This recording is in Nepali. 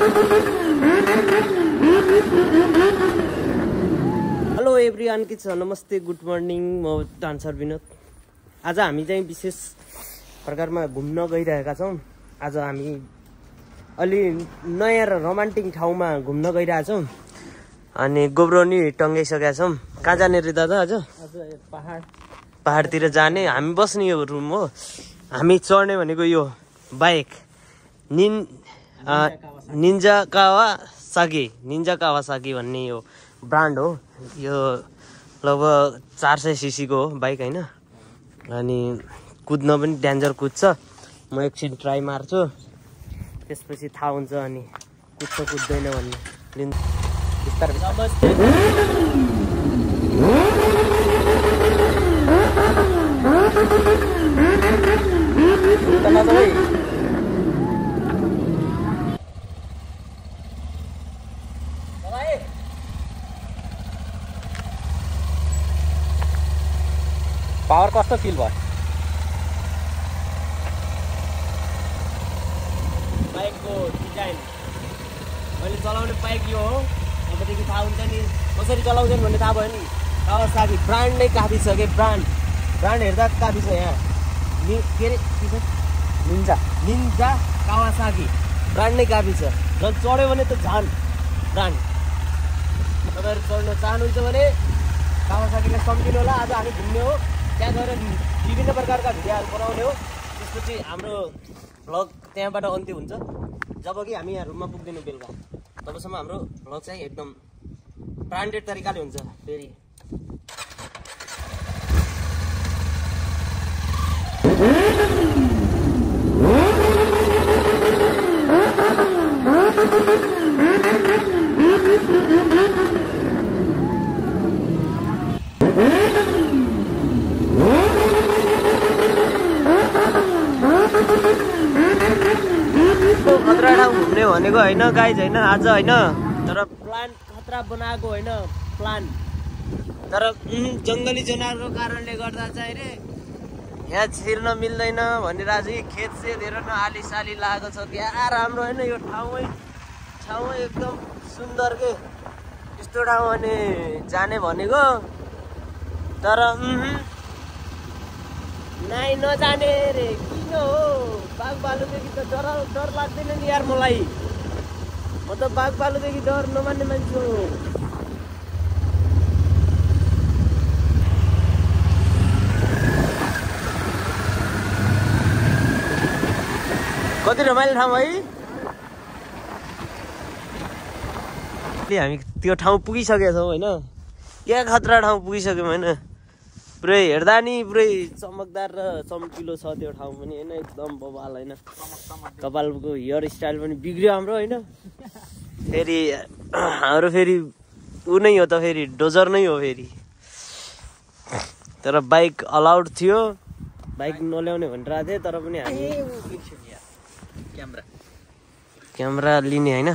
हेलो एभ्रिवान, के छ? नमस्ते, गुड मर्निङ। म डान्सर विनोद। आज हामी चाहिँ विशेष प्रकारमा घुम्न गइरहेका छौँ। आज हामी अलि नयाँ र रोमान्टिक ठाउँमा घुम्न गइरहेछौँ अनि गोब्रो नि टङ्गाइसकेका छौँ। कहाँ जाने रे दादा? आज पहाडतिर जाने। हामी बस्ने यो रुम हो। हामी चढ्ने भनेको यो बाइक निन्जा कावासाकी भन्ने यो ब्रान्ड हो। यो लगभग 400 सीसी को हो बाइक होइन। अनि कुद्न पनि डेन्जर कुद्छ। म एकछिन ट्राई मार्छु, त्यसपछि थाहा हुन्छ अनि कुद्छ कुद्दैन भन्ने। बिस्तारै पावर कस्तो फिल भयो? बाइकको डिजाइन मैले चलाउने बाइक यो हो। अबदेखि थाहा हुन्छ नि कसरी चलाउँछन् भन्ने थाहा भयो नि। कावासाकी ब्रान्ड नै काफी छ के। ब्रान्ड हेर्दा काफी छ यहाँ। के अरे निन्जा कावासाकी ब्रान्ड नै काफी छ। झन् चढ्यो भने त झन् ब्रान्ड। तपाईँहरू चढ्न चाहनुहुन्छ भने कावासाकीलाई सम्झिनु होला। आज हामी घुम्ने हो, त्यहाँ गएर विभिन्न प्रकारका भिडियोहरू बनाउने हो। त्यसपछि हाम्रो भ्लग त्यहाँबाट अन्त्य हुन्छ जब कि हामी यहाँ रुममा पुग्दैनौँ बेलुका। तबसम्म हाम्रो भ्लग चाहिँ एकदम ब्रान्डेड तरिकाले हुन्छ। फेरि खतरा ठाउँ घुम्ने भनेको होइन गाइज, होइन आज होइन, तर प्लान खतरा बनाएको होइन प्लान। तर जङ्गली जनावरको कारणले गर्दा चाहिँ रे यहाँ छिर्न मिल्दैन भनेर आज खेत हेर न आलीसाली लागेको छ। क्या राम्रो होइन यो ठाउँ एकदम सुन्दर के। यस्तो ठाउँ अनि जाने भनेको, तर नाइ नजाने रे। किन हो? बाघ भालुदेखि त डर लाग्दैन नि यार मलाई। म त बाघ भालुदेखि डर नमान्ने मान्छे हो। कति रमाइलो ठाउँ है। हामी त्यो ठाउँ पुगिसकेका छौँ होइन। क्या खतरा ठाउँ पुगिसक्यौँ होइन। पुरै हेर्दा नि पुरै चमकदार र चम्किलो छ त्यो ठाउँ पनि होइन। एकदम बवाल होइन। कपालको हेयर स्टाइल पनि बिग्रियो हाम्रो होइन। फेरि हाम्रो फेरि ऊ नै हो त, फेरि डोजर नै हो फेरि। तर बाइक अलाउड थियो, बाइक नल्याउने भनिरहेको थिएँ। तर पनि हामी क्यामेरा लिने होइन।